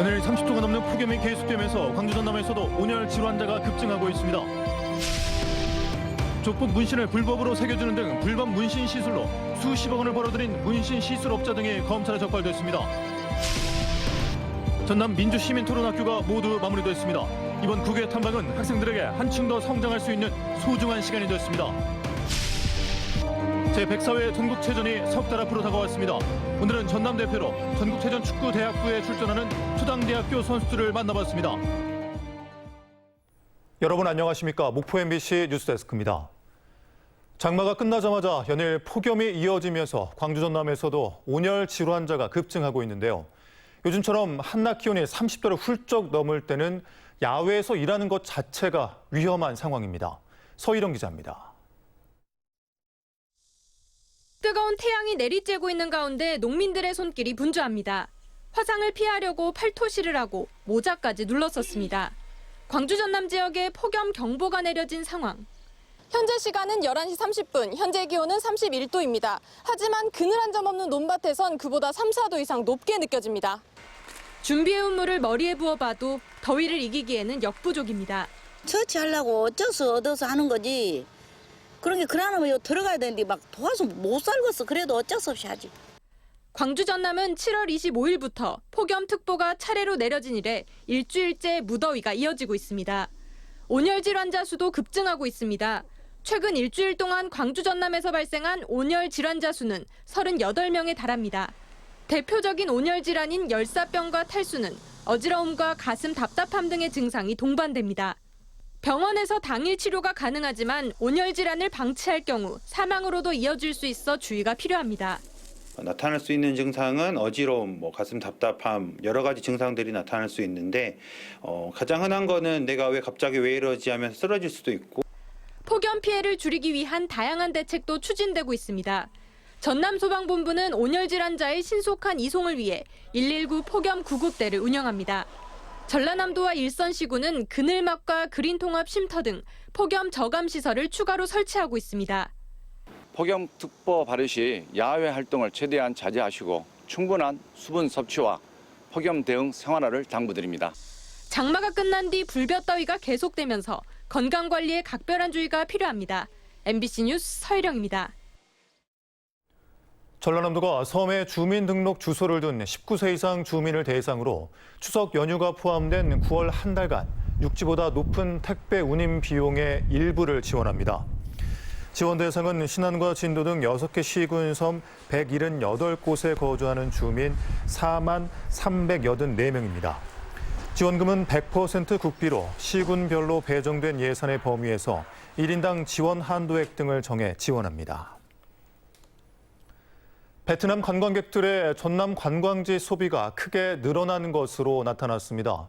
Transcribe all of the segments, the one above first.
오늘 30도가 넘는 폭염이 계속되면서 광주 전남에서도 온열 질환자가 급증하고 있습니다. 족복 문신을 불법으로 새겨주는 등 불법 문신 시술로 수십억 원을 벌어들인 문신 시술업자 등이 검찰에 적발됐습니다. 전남 민주시민토론학교가 모두 마무리됐습니다. 이번 국외 탐방은 학생들에게 한층 더 성장할 수 있는 소중한 시간이 됐습니다. 제104회 전국체전이 석 달 앞으로 다가왔습니다. 오늘은 전남 대표로 전국체전 축구대학부에 출전하는 초당대학교 선수들을 만나봤습니다. 여러분 안녕하십니까? 목포 MBC 뉴스데스크입니다. 장마가 끝나자마자 연일 폭염이 이어지면서 광주 전남에서도 온열 질환자가 급증하고 있는데요. 요즘처럼 한낮 기온이 30도를 훌쩍 넘을 때는 야외에서 일하는 것 자체가 위험한 상황입니다. 서희령 기자입니다. 뜨거운 태양이 내리쬐고 있는 가운데 농민들의 손길이 분주합니다. 화상을 피하려고 팔토시를 하고 모자까지 눌렀었습니다. 광주 전남 지역에 폭염 경보가 내려진 상황. 현재 시간은 11시 30분, 현재 기온은 31도입니다. 하지만 그늘 한 점 없는 논밭에선 그보다 3, 4도 이상 높게 느껴집니다. 준비해온 물을 머리에 부어봐도 더위를 이기기에는 역부족입니다. 처치하려고 어쩔 수 얻어서 하는 거지. 그런 게 그러면 들어가야 되는데 막 도와서 못 살겠어. 그래도 어쩔 수 없이 하지. 광주 전남은 7월 25일부터 폭염특보가 차례로 내려진 이래 일주일째 무더위가 이어지고 있습니다. 온열 질환자 수도 급증하고 있습니다. 최근 일주일 동안 광주 전남에서 발생한 온열 질환자 수는 38명에 달합니다. 대표적인 온열 질환인 열사병과 탈수는 어지러움과 가슴 답답함 등의 증상이 동반됩니다. 병원에서 당일 치료가 가능하지만 온열 질환을 방치할 경우 사망으로도 이어질 수 있어 주의가 필요합니다. 나타날 수 있는 증상은 어지러움, 가슴 답답함 여러 가지 증상들이 나타날 수 있는데 가장 흔한 거는 내가 갑자기 왜 이러지 하면서 쓰러질 수도 있고. 폭염 피해를 줄이기 위한 다양한 대책도 추진되고 있습니다. 전남소방본부는 온열 질환자의 신속한 이송을 위해 119 폭염 구급대를 운영합니다. 전라남도와 일선시군은 그늘막과 그린통합 쉼터 등 폭염 저감 시설을 추가로 설치하고 있습니다. 폭염특보 발효 시 야외 활동을 최대한 자제하시고 충분한 수분 섭취와 폭염 대응 생활화를 당부드립니다. 장마가 끝난 뒤 불볕더위가 계속되면서 건강관리에 각별한 주의가 필요합니다. MBC 뉴스 서희령입니다. 전라남도가 섬에 주민등록 주소를 둔 19세 이상 주민을 대상으로 추석 연휴가 포함된 9월 한 달간 육지보다 높은 택배 운임 비용의 일부를 지원합니다. 지원 대상은 신안과 진도 등 6개 시군 섬 178곳에 거주하는 주민 4만 384명입니다. 지원금은 100% 국비로 시군별로 배정된 예산의 범위에서 1인당 지원 한도액 등을 정해 지원합니다. 베트남 관광객들의 전남 관광지 소비가 크게 늘어나는 것으로 나타났습니다.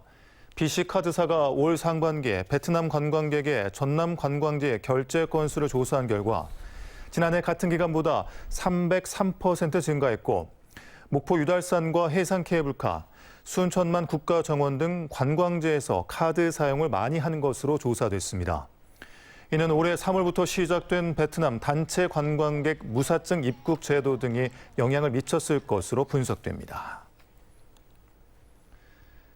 BC카드사가 올 상반기에 베트남 관광객의 전남 관광지 결제 건수를 조사한 결과 지난해 같은 기간보다 303% 증가했고 목포 유달산과 해상 케이블카, 순천만 국가정원 등 관광지에서 카드 사용을 많이 하는 것으로 조사됐습니다. 이는 올해 3월부터 시작된 베트남 단체 관광객 무사증 입국 제도 등이 영향을 미쳤을 것으로 분석됩니다.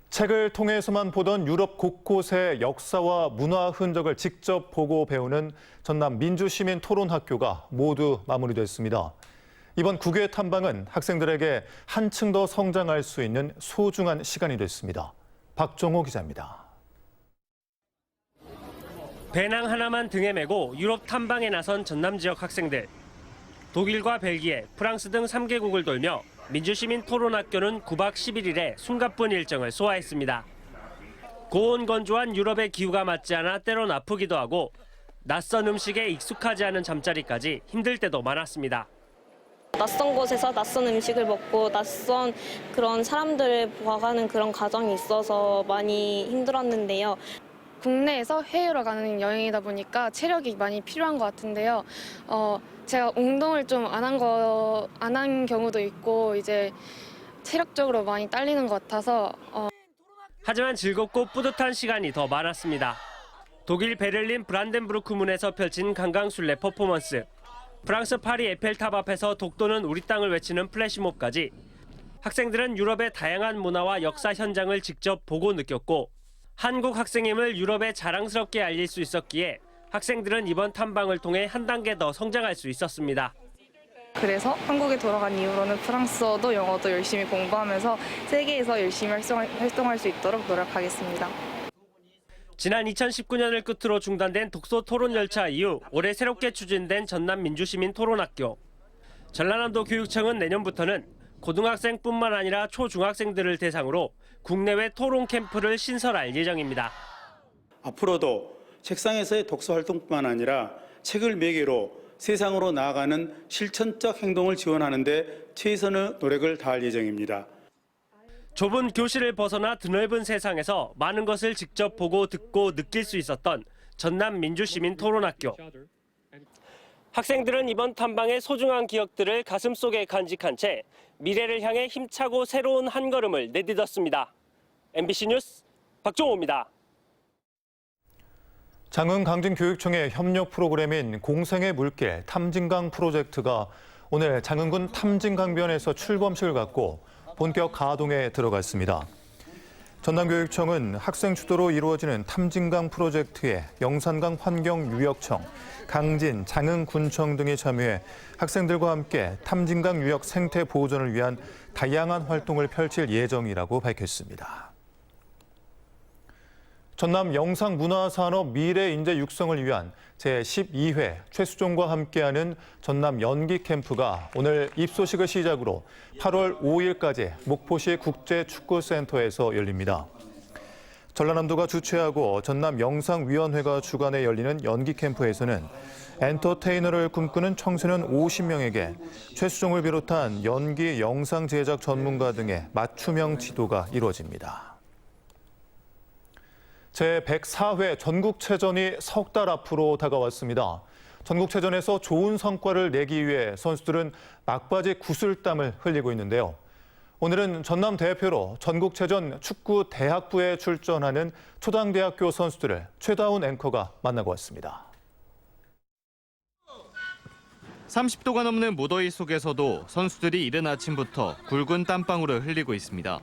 책을 통해서만 보던 유럽 곳곳의 역사와 문화 흔적을 직접 보고 배우는 전남 민주시민 토론학교가 모두 마무리됐습니다. 이번 국외 탐방은 학생들에게 한층 더 성장할 수 있는 소중한 시간이 됐습니다. 박종호 기자입니다. 배낭 하나만 등에 메고 유럽 탐방에 나선 전남 지역 학생들. 독일과 벨기에, 프랑스 등 3개국을 돌며 민주시민 토론학교는 9박 11일의 숨가쁜 일정을 소화했습니다. 고온 건조한 유럽의 기후가 맞지 않아 때론 아프기도 하고 낯선 음식에 익숙하지 않은 잠자리까지 힘들 때도 많았습니다. 낯선 곳에서 낯선 음식을 먹고 낯선 그런 사람들을 봐가는 그런 과정이 있어서 많이 힘들었는데요. 국내에서 해외로 가는 여행이다 보니까 체력이 많이 필요한 것 같은데요. 제가 운동을 좀 안 한 경우도 있고 이제 체력적으로 많이 딸리는 것 같아서 하지만 즐겁고 뿌듯한 시간이 더 많았습니다. 독일 베를린 브란덴부르크 문에서 펼친 강강술래 퍼포먼스, 프랑스 파리 에펠탑 앞에서 독도는 우리 땅을 외치는 플래시몹까지 학생들은 유럽의 다양한 문화와 역사 현장을 직접 보고 느꼈고 한국 학생임을 유럽에 자랑스럽게 알릴 수 있었기에 학생들은 이번 탐방을 통해 한 단계 더 성장할 수 있었습니다. 그래서 한국에 돌아간 이후로는 프랑스어도 영어도 열심히 공부하면서 세계에서 열심히 활동할 수 있도록 노력하겠습니다. 지난 2019년을 끝으로 중단된 독서 토론 열차 이후 올해 새롭게 추진된 전남 민주시민 토론학교. 전라남도 교육청은 내년부터는 고등학생뿐만 아니라 초중학생들을 대상으로 국내외 토론 캠프를 신설할 예정입니다. 앞으로도 책상에서의 독서 활동뿐만 아니라 책을 매개로 세상으로 나아가는 실천적 행동을 지원하는 데 최선의 노력을 다할 예정입니다. 좁은 교실을 벗어나 드넓은 세상에서 많은 것을 직접 보고 듣고 느낄 수 있었던 전남 민주시민 토론학교. 학생들은 이번 탐방의 소중한 기억들을 가슴속에 간직한 채 미래를 향해 힘차고 새로운 한 걸음을 내딛었습니다. MBC 뉴스 박종호입니다. 장흥강진교육청의 협력 프로그램인 공생의 물길 탐진강 프로젝트가 오늘 장흥군 탐진강변에서 출범식을 갖고 본격 가동에 들어갔습니다. 전남교육청은 학생 주도로 이루어지는 탐진강 프로젝트에 영산강 환경유역청, 강진, 장흥군청 등이 참여해 학생들과 함께 탐진강 유역 생태 보존을 위한 다양한 활동을 펼칠 예정이라고 밝혔습니다. 전남 영상문화산업 미래인재 육성을 위한 제12회 최수종과 함께하는 전남 연기 캠프가 오늘 입소식을 시작으로 8월 5일까지 목포시 국제축구센터에서 열립니다. 전라남도가 주최하고 전남 영상위원회가 주관해 열리는 연기 캠프에서는 엔터테이너를 꿈꾸는 청소년 50명에게 최수종을 비롯한 연기 영상 제작 전문가 등의 맞춤형 지도가 이루어집니다. 제104회 전국체전이 석 달 앞으로 다가왔습니다. 전국체전에서 좋은 성과를 내기 위해 선수들은 막바지 구슬땀을 흘리고 있는데요. 오늘은 전남 대표로 전국체전 축구 대학부에 출전하는 초당대학교 선수들을 최다운 앵커가 만나고 왔습니다. 30도가 넘는 무더위 속에서도 선수들이 이른 아침부터 굵은 땀방울을 흘리고 있습니다.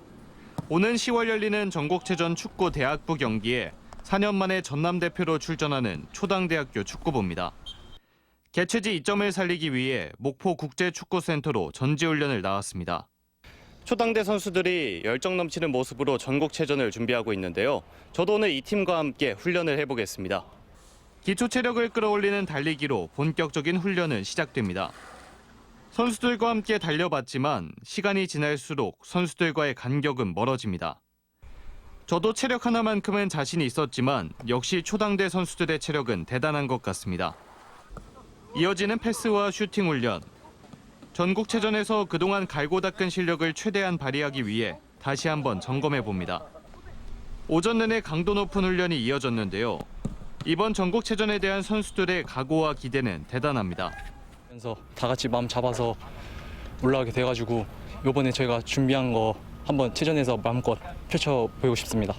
오는 10월 열리는 전국체전 축구 대학부 경기에 4년 만에 전남 대표로 출전하는 초당대학교 축구부입니다. 개최지 이점을 살리기 위해 목포 국제축구센터로 전지훈련을 나왔습니다. 초당대 선수들이 열정 넘치는 모습으로 전국체전을 준비하고 있는데요. 저도 오늘 이 팀과 함께 훈련을 해보겠습니다. 기초 체력을 끌어올리는 달리기로 본격적인 훈련은 시작됩니다. 선수들과 함께 달려봤지만 시간이 지날수록 선수들과의 간격은 멀어집니다. 저도 체력 하나만큼은 자신이 있었지만 역시 초당대 선수들의 체력은 대단한 것 같습니다. 이어지는 패스와 슈팅 훈련. 전국체전에서 그동안 갈고 닦은 실력을 최대한 발휘하기 위해 다시 한번 점검해봅니다. 오전 내내 강도 높은 훈련이 이어졌는데요. 이번 전국체전에 대한 선수들의 각오와 기대는 대단합니다. 그래서 다 같이 마음 잡아서 올라가게 돼가지고 이번에 저희가 준비한 거 한번 체전에서 마음껏 펼쳐보고 싶습니다.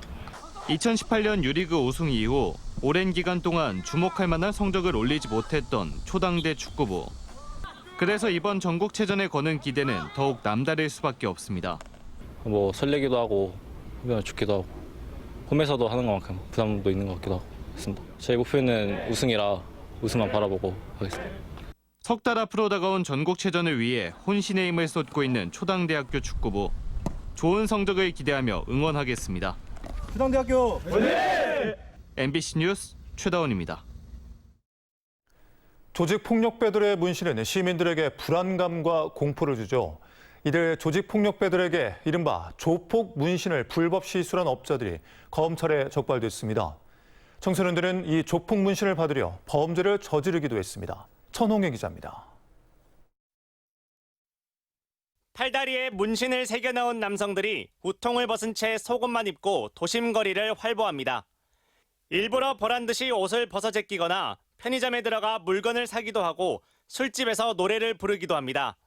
2018년 유리그 우승 이후 오랜 기간 동안 주목할 만한 성적을 올리지 못했던 초당대 축구부. 그래서 이번 전국체전에 거는 기대는 더욱 남다를 수밖에 없습니다. 설레기도 하고 좋기도 하고 홈에서도 하는 것만큼 부담도 있는 것 같기도 하고 했습니다. 제 목표는 우승이라 우승만 바라보고 하겠습니다. 석 달 앞으로 다가온 전국체전을 위해 혼신의 힘을 쏟고 있는 초당대학교 축구부. 좋은 성적을 기대하며 응원하겠습니다. 초당대학교 화이팅! MBC 뉴스 최다원입니다. 조직폭력배들의 문신은 시민들에게 불안감과 공포를 주죠. 이들 조직폭력배들에게 이른바 조폭 문신을 불법 시술한 업자들이 검찰에 적발됐습니다. 청소년들은 이 조폭 문신을 받으려 범죄를 저지르기도 했습니다. 천홍혜 기자입니다. 팔다리에 문신을 새겨넣은 남성들이 우통을 벗은 채 속옷만 입고 도심거리를 활보합니다. 일부러 보란 듯이 옷을 벗어 제끼거나 편의점에 들어가 물건을 사기도 하고 술집에서 노래를 부르기도 합니다.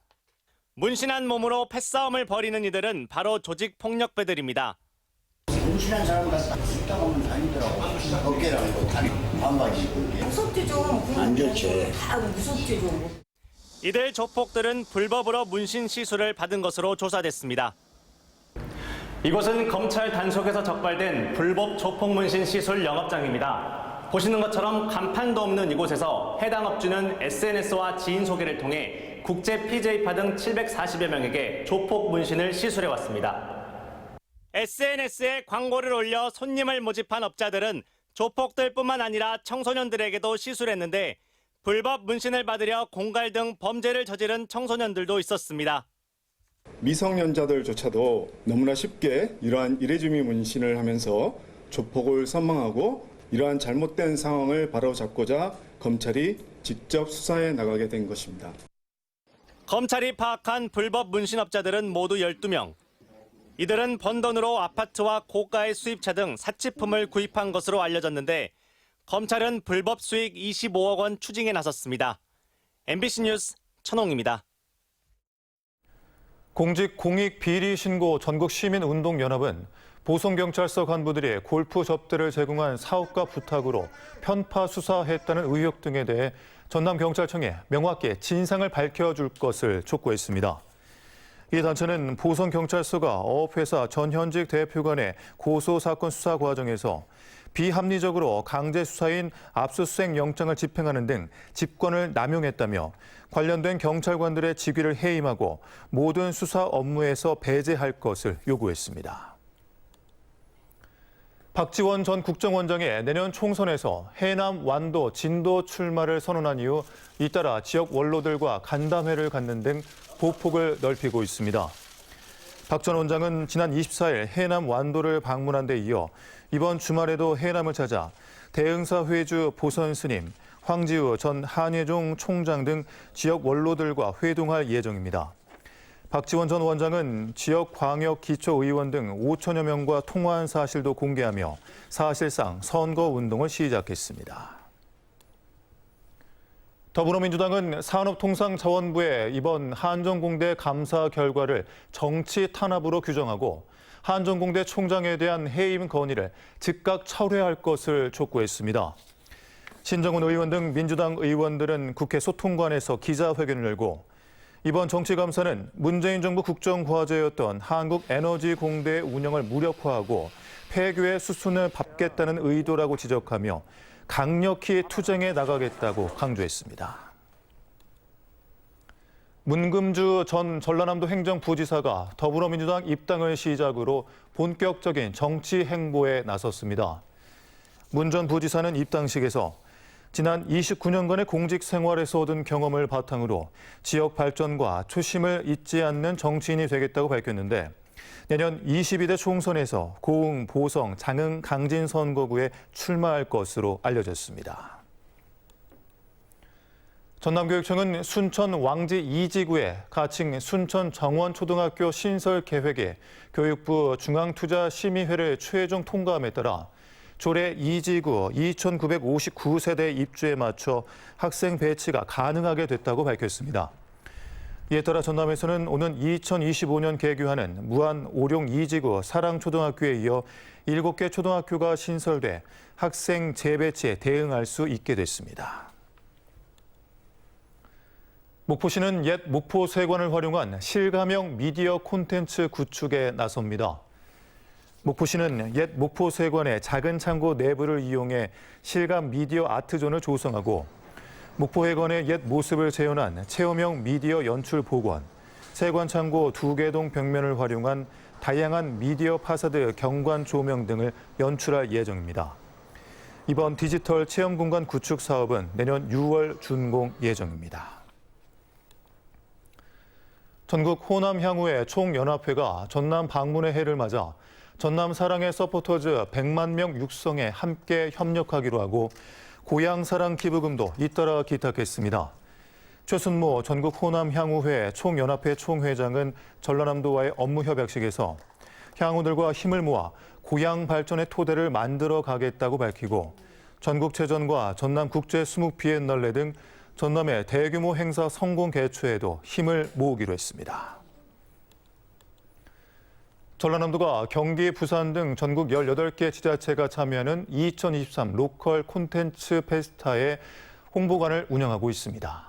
문신한 몸으로 패싸움을 벌이는 이들은 바로 조직폭력배들입니다. 문신한 사람 같다. 숫자 보면 다니더라고. 어깨랑 이거 다리 반바지 입고. 무섭지 좀. 안 좋지. 다 무섭지 좀. 이들 조폭들은 불법으로 문신 시술을 받은 것으로 조사됐습니다. 이곳은 검찰 단속에서 적발된 불법 조폭 문신 시술 영업장입니다. 보시는 것처럼 간판도 없는 이곳에서 해당 업주는 SNS와 지인 소개를 통해 국제 PJ파 등 740여 명에게 조폭 문신을 시술해왔습니다. SNS에 광고를 올려 손님을 모집한 업자들은 조폭들뿐만 아니라 청소년들에게도 시술했는데 불법 문신을 받으려 공갈 등 범죄를 저지른 청소년들도 있었습니다. 미성년자들조차도 너무나 쉽게 이러한 이레주미 문신을 하면서 조폭을 선망하고 이러한 잘못된 상황을 바로잡고자 검찰이 직접 수사해 나가게 된 것입니다. 검찰이 파악한 불법 문신업자들은 모두 12명. 이들은 번 돈으로 아파트와 고가의 수입차 등 사치품을 구입한 것으로 알려졌는데 검찰은 불법 수익 25억 원 추징에 나섰습니다. MBC 뉴스 천홍입니다. 공직공익비리신고 전국시민운동연합은 보성경찰서 간부들이 골프 접대를 제공한 사업가 부탁으로 편파 수사했다는 의혹 등에 대해 전남경찰청에 명확히 진상을 밝혀줄 것을 촉구했습니다. 이 단체는 보성경찰서가 어업회사 전현직 대표 간의 고소사건 수사 과정에서 비합리적으로 강제 수사인 압수수색 영장을 집행하는 등 직권을 남용했다며 관련된 경찰관들의 직위를 해임하고 모든 수사 업무에서 배제할 것을 요구했습니다. 박지원 전 국정원장이 내년 총선에서 해남, 완도, 진도 출마를 선언한 이후 잇따라 지역 원로들과 간담회를 갖는 등 보폭을 넓히고 있습니다. 박 전 원장은 지난 24일 해남 완도를 방문한 데 이어 이번 주말에도 해남을 찾아 대흥사 회주 보선 스님, 황지우 전 한예종 총장 등 지역 원로들과 회동할 예정입니다. 박지원 전 원장은 지역 광역 기초의원 등 5천여 명과 통화한 사실도 공개하며 사실상 선거운동을 시작했습니다. 더불어민주당은 산업통상자원부의 이번 한전공대 감사 결과를 정치 탄압으로 규정하고 한전공대 총장에 대한 해임 건의를 즉각 철회할 것을 촉구했습니다. 신정훈 의원 등 민주당 의원들은 국회 소통관에서 기자회견을 열고 이번 정치감사는 문재인 정부 국정과제였던 한국에너지공대의 운영을 무력화하고 폐교의 수순을 밟겠다는 의도라고 지적하며 강력히 투쟁해 나가겠다고 강조했습니다. 문금주 전 전라남도 행정부지사가 더불어민주당 입당을 시작으로 본격적인 정치 행보에 나섰습니다. 문 전 부지사는 입당식에서 지난 29년간의 공직 생활에서 얻은 경험을 바탕으로 지역 발전과 초심을 잊지 않는 정치인이 되겠다고 밝혔는데 내년 22대 총선에서 고흥, 보성, 장흥, 강진 선거구에 출마할 것으로 알려졌습니다. 전남교육청은 순천 왕지 2지구에 가칭 순천 정원초등학교 신설 계획에 교육부 중앙투자심의회를 최종 통과함에 따라 조례 2지구 2,959세대 입주에 맞춰 학생 배치가 가능하게 됐다고 밝혔습니다. 이에 따라 전남에서는 오는 2025년 개교하는 무안 오룡 2지구 사랑초등학교에 이어 7개 초등학교가 신설돼 학생 재배치에 대응할 수 있게 됐습니다. 목포시는 옛 목포세관을 활용한 실감형 미디어 콘텐츠 구축에 나섭니다. 목포시는 옛 목포세관의 작은 창고 내부를 이용해 실감 미디어 아트존을 조성하고 목포해관의 옛 모습을 재현한 체험형 미디어 연출 복원, 세관 창고 2개 동 벽면을 활용한 다양한 미디어 파사드 경관 조명 등을 연출할 예정입니다. 이번 디지털 체험 공간 구축 사업은 내년 6월 준공 예정입니다. 전국 호남 향후의 총연합회가 전남 방문의 해를 맞아 전남 사랑의 서포터즈 100만 명 육성에 함께 협력하기로 하고 고향 사랑 기부금도 잇따라 기탁했습니다. 최순모 전국 호남 향후회 총연합회 총회장은 전라남도와의 업무 협약식에서 향후들과 힘을 모아 고향 발전의 토대를 만들어 가겠다고 밝히고 전국체전과 전남 국제 수묵 비엔날레 등 전남의 대규모 행사 성공 개최에도 힘을 모으기로 했습니다. 전라남도가 경기, 부산 등 전국 18개 지자체가 참여하는 2023 로컬 콘텐츠 페스타의 홍보관을 운영하고 있습니다.